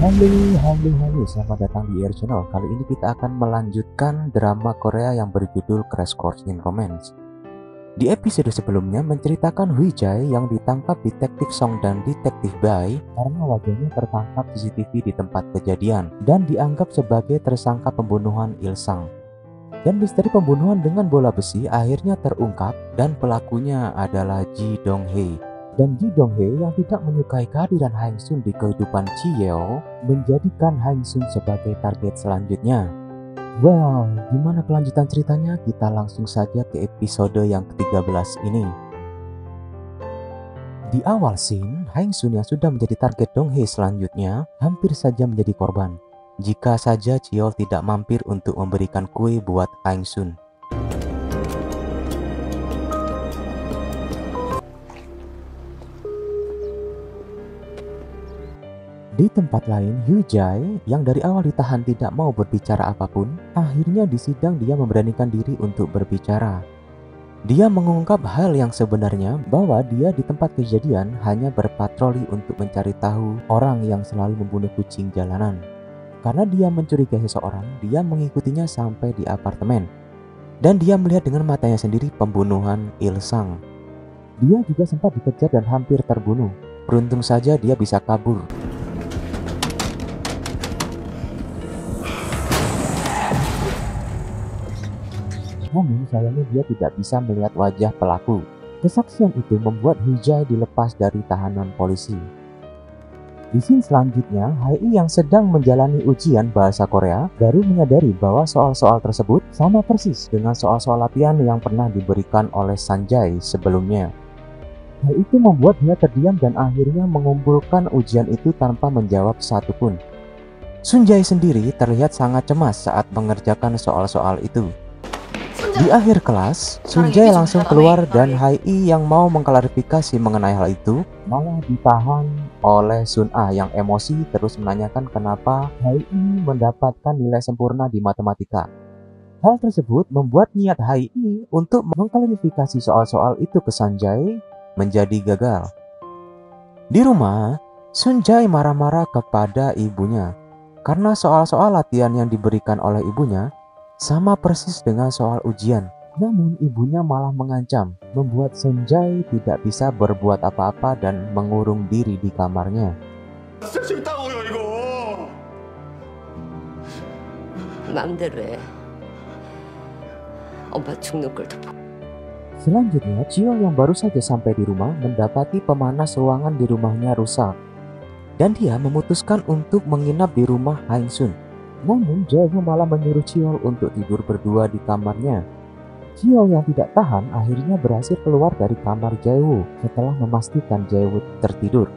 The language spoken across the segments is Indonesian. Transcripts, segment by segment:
Halo, halo, halo, selamat datang di Air Channel. Kali ini kita akan melanjutkan drama Korea yang berjudul Crash Course in Romance. Di episode sebelumnya menceritakan Hui Jae yang ditangkap detektif Song dan detektif Bai karena wajahnya tertangkap CCTV di tempat kejadian dan dianggap sebagai tersangka pembunuhan Il Sang. Dan misteri pembunuhan dengan bola besi akhirnya terungkap dan pelakunya adalah Ji Dong Hae. Dan Ji Dong Hae yang tidak menyukai kehadiran Hang Sun di kehidupan Chi Yeo menjadikan Hang Sun sebagai target selanjutnya. Well, gimana kelanjutan ceritanya? Kita langsung saja ke episode yang ke-13 ini. Di awal scene, Hang Sun yang sudah menjadi target Dong Hae selanjutnya hampir saja menjadi korban. Jika saja Chiol tidak mampir untuk memberikan kue buat Hang Sun. Di tempat lain, Hui Jae yang dari awal ditahan tidak mau berbicara apapun, akhirnya di sidang dia memberanikan diri untuk berbicara. Dia mengungkap hal yang sebenarnya bahwa dia di tempat kejadian hanya berpatroli untuk mencari tahu orang yang selalu membunuh kucing jalanan. Karena dia mencurigai seseorang, dia mengikutinya sampai di apartemen. Dan dia melihat dengan matanya sendiri pembunuhan Il Sang. Dia juga sempat dikejar dan hampir terbunuh. Beruntung saja dia bisa kabur. Namun sayangnya dia tidak bisa melihat wajah pelaku. Kesaksian itu membuat Hui Jae dilepas dari tahanan polisi. Di scene selanjutnya, Hae yang sedang menjalani ujian bahasa Korea baru menyadari bahwa soal-soal tersebut sama persis dengan soal-soal latihan yang pernah diberikan oleh Sanjay sebelumnya. Hal itu membuat dia terdiam dan akhirnya mengumpulkan ujian itu tanpa menjawab satupun. Sunjae sendiri terlihat sangat cemas saat mengerjakan soal-soal itu. Di akhir kelas, Sunjae langsung keluar dan Hae yang mau mengklarifikasi mengenai hal itu malah ditahan oleh Sun Ah yang emosi terus menanyakan kenapa Hae mendapatkan nilai sempurna di matematika. Hal tersebut membuat niat Hae untuk mengklarifikasi soal-soal itu ke Sanjay menjadi gagal. Di rumah, Sunjae marah-marah kepada ibunya karena soal-soal latihan yang diberikan oleh ibunya sama persis dengan soal ujian. Namun ibunya malah mengancam, membuat Sunjae tidak bisa berbuat apa-apa dan mengurung diri di kamarnya. Selanjutnya, Chiol yang baru saja sampai di rumah mendapati pemanas ruangan di rumahnya rusak. Dan dia memutuskan untuk menginap di rumah Hang Sun. Namun Jae-woo malah menyuruh Chiol untuk tidur berdua di kamarnya. Chiol yang tidak tahan akhirnya berhasil keluar dari kamar Jae-woo setelah memastikan Jae-woo tertidur.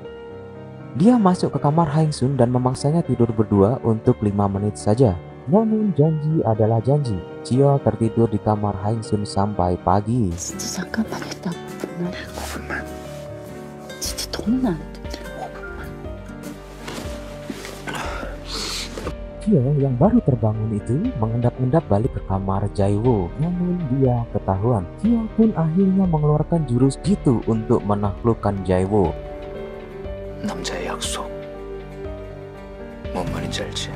Dia masuk ke kamar Hang Sun dan memaksanya tidur berdua untuk 5 menit saja. Namun janji adalah janji. Chiol tertidur di kamar Hang Sun sampai pagi. Chiol yang baru terbangun itu mengendap-endap balik ke kamar Jae-woo. Namun dia ketahuan. Chiol pun akhirnya mengeluarkan jurus gitu untuk menaklukkan Jae-woo. 남자의 약속 뭔 말인지 알지?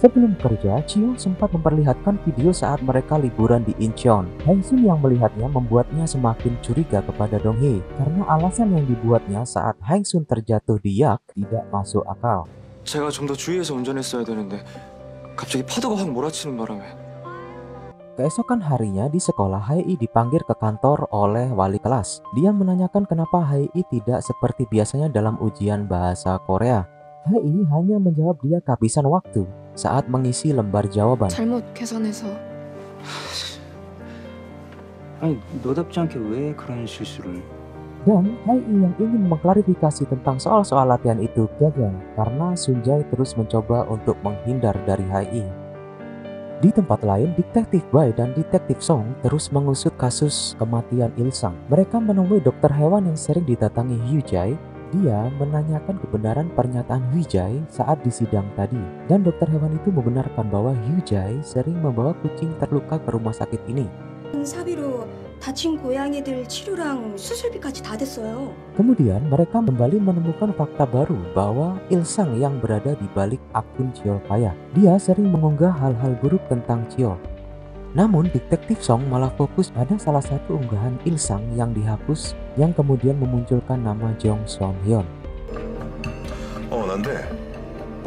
Sebelum kerja, Chiol sempat memperlihatkan video saat mereka liburan di Incheon. Hang Sun yang melihatnya membuatnya semakin curiga kepada Dong Hae karena alasan yang dibuatnya saat Hang Sun terjatuh di yak tidak masuk akal. 제가 좀 더 주의해서 운전했어야 되는데 갑자기 파도가 확 몰아치는 바람에. Keesokan harinya di sekolah, Hae dipanggil ke kantor oleh wali kelas. Dia menanyakan kenapa Hae tidak seperti biasanya dalam ujian bahasa Korea. Hae hanya menjawab dia kehabisan waktu saat mengisi lembar jawaban. 잘못 계산해서. 아니 너답지 않게 왜 그런 실수를? Dan Hae yang ingin mengklarifikasi tentang soal-soal latihan itu gagal karena Sunjae terus mencoba untuk menghindar dari Hae. Di tempat lain, detektif Bai dan detektif Song terus mengusut kasus kematian Il Sang. Mereka menemui dokter hewan yang sering didatangi Hui Jae. Dia menanyakan kebenaran pernyataan Hui Jae saat di sidang tadi. Dan dokter hewan itu membenarkan bahwa Hui Jae sering membawa kucing terluka ke rumah sakit ini. 사비로 다친 고양이들 치료랑 수술비까지 다 됐어요. Kemudian mereka kembali menemukan fakta baru bahwa Ilsang yang berada di balik akun Chiol Payah. Dia sering mengunggah hal-hal buruk tentang Chiol. Namun detektif Song malah fokus pada salah satu unggahan Ilsang yang dihapus yang kemudian memunculkan nama Jong Son Hyun. 난데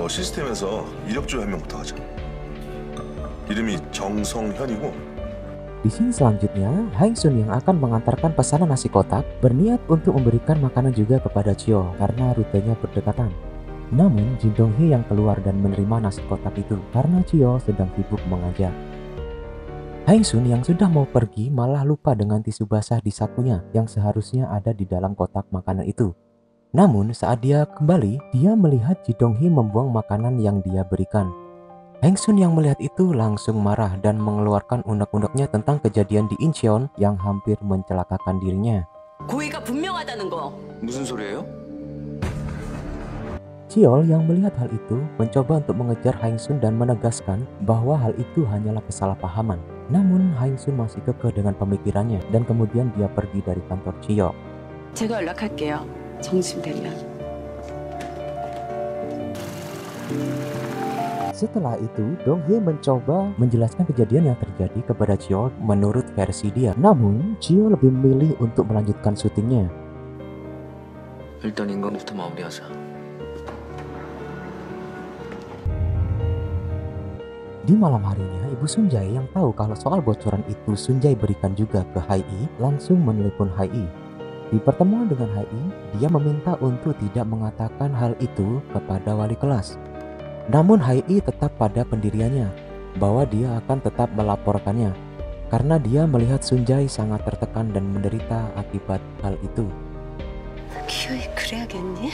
시스템에서 이력조 한 명부터 하자. 이름이 정성현이고. Di scene selanjutnya, Haeng Sun yang akan mengantarkan pesanan nasi kotak berniat untuk memberikan makanan juga kepada Chiol karena rutenya berdekatan. Namun Jin Dong Hee yang keluar dan menerima nasi kotak itu karena Chiol sedang sibuk mengajar. Haeng Sun yang sudah mau pergi malah lupa dengan tisu basah di sakunya yang seharusnya ada di dalam kotak makanan itu. Namun saat dia kembali, dia melihat Ji Dong Hee membuang makanan yang dia berikan. Haeng Sun yang melihat itu langsung marah dan mengeluarkan unek-uneknya tentang kejadian di Incheon yang hampir mencelakakan dirinya. 고의가 분명하다는 거. 무슨 소리예요? Chiol yang melihat hal itu mencoba untuk mengejar Haeng Sun dan menegaskan bahwa hal itu hanyalah kesalahpahaman. Namun Haeng Sun masih kekeh dengan pemikirannya dan kemudian dia pergi dari kantor Chiol. 제가 연락할게요. 정심 되면. Setelah itu, Dong Hee mencoba menjelaskan kejadian yang terjadi kepada Chiol menurut versi dia. Namun, Chiol lebih memilih untuk melanjutkan syutingnya. 일단 인간부터 마무리하자. Di malam harinya, Ibu Sunjae yang tahu kalau soal bocoran itu Sunjae berikan juga ke Hai-i, langsung menelepon Hai-i. Di pertemuan dengan Hai-i, dia meminta untuk tidak mengatakan hal itu kepada wali kelas. Namun Hai-i tetap pada pendiriannya bahwa dia akan tetap melaporkannya karena dia melihat Sunjae sangat tertekan dan menderita akibat hal itu. 기어이 그래야겠니?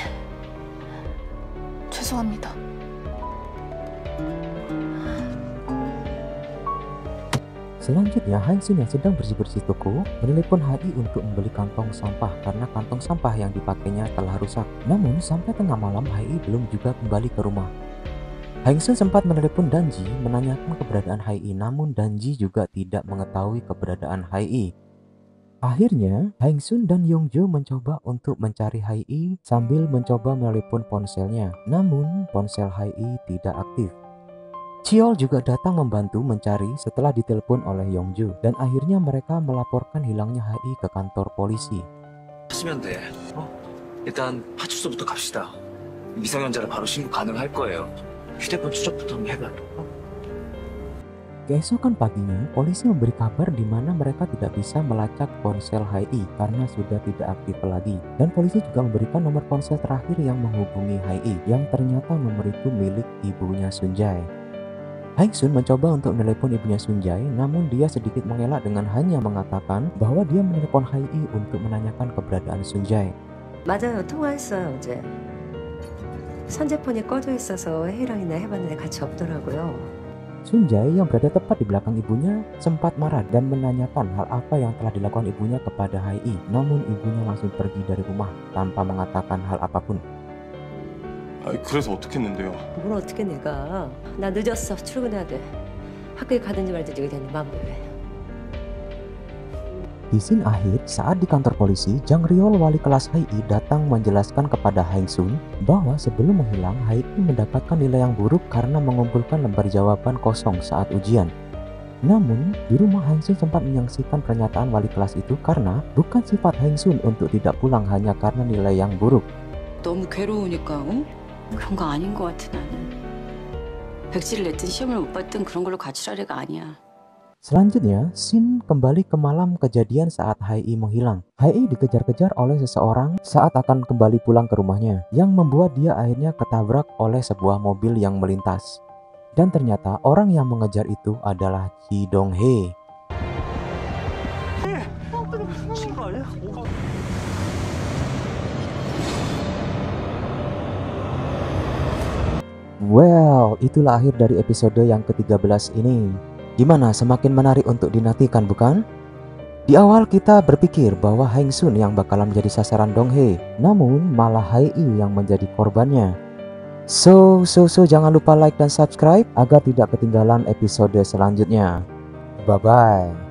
죄송합니다. Selanjutnya, Haeng Sun yang sedang bersih-bersih toko menelepon Hai-i untuk membeli kantong sampah karena kantong sampah yang dipakainya telah rusak. Namun sampai tengah malam Hai-i belum juga kembali ke rumah. Haeng Sun sempat menelepon Danji menanyakan keberadaan Hai-i, namun Danji juga tidak mengetahui keberadaan Hai-i. Akhirnya, Haeng Sun dan Yongjo mencoba untuk mencari Hai-i sambil mencoba menelepon ponselnya, namun ponsel Hai-i tidak aktif. Chiol juga datang membantu mencari setelah ditelepon oleh Yongjo, dan akhirnya mereka melaporkan hilangnya Hai-i ke kantor polisi. 하시면 돼. 일단 파출소부터 갑시다. 미성년자를 바로 신고 가능할 거예요. 휴대폰 추적부터 한번 해봐. Keesokan paginya, polisi memberi kabar di mana mereka tidak bisa melacak ponsel Hai-i karena sudah tidak aktif lagi. Dan polisi juga memberikan nomor ponsel terakhir yang menghubungi Hai-i, yang ternyata nomor itu milik ibunya Sunjae. Haeng Sun mencoba untuk menelepon ibunya Sunjae, namun dia sedikit mengelak dengan hanya mengatakan bahwa dia menelepon Hai-i untuk menanyakan keberadaan Sunjae. 맞아요. 통화했어요, 어제. 선제폰이 꺼져 있어서 혜이랑이나 해봤는데 같이 없더라고요. Sunjae yang berada tepat di belakang ibunya sempat marah dan menanyakan hal apa yang telah dilakukan ibunya kepada Hai-i. Namun ibunya langsung pergi dari rumah tanpa mengatakan hal apapun. 그래서 어떻게 했는데요? 뭘 어떻게 내가. 나 늦었어. 출근해야 돼. 학교에 가든지 말든지 그냥 네 마음대로 해. Di scene akhir, saat di kantor polisi, Jang Ryol wali kelas Hai-i datang menjelaskan kepada Haeng Sun bahwa sebelum menghilang, Hai-i mendapatkan nilai yang buruk karena mengumpulkan lembar jawaban kosong saat ujian. Namun, di rumah Haeng Sun sempat menyaksikan pernyataan wali kelas itu karena bukan sifat Haeng Sun untuk tidak pulang hanya karena nilai yang buruk. 너무 괴로우니까 그런 거 아닌 것 같아 나는. 백지를 냈든 시험을 못 봤든 그런 걸로 가출할 애가 아니야. Selanjutnya, scene kembali ke malam kejadian saat Hai-i menghilang. Hai-i dikejar-kejar oleh seseorang saat akan kembali pulang ke rumahnya, yang membuat dia akhirnya ketabrak oleh sebuah mobil yang melintas. Dan ternyata orang yang mengejar itu adalah Ji Dong Hee. Well, itulah akhir dari episode yang ke-13 ini. Gimana, semakin menarik untuk dinantikan bukan? Di awal kita berpikir bahwa Haeng Sun yang bakalan menjadi sasaran Dong Hee, namun malah Hai-i yang menjadi korbannya. So jangan lupa like dan subscribe agar tidak ketinggalan episode selanjutnya. Bye bye.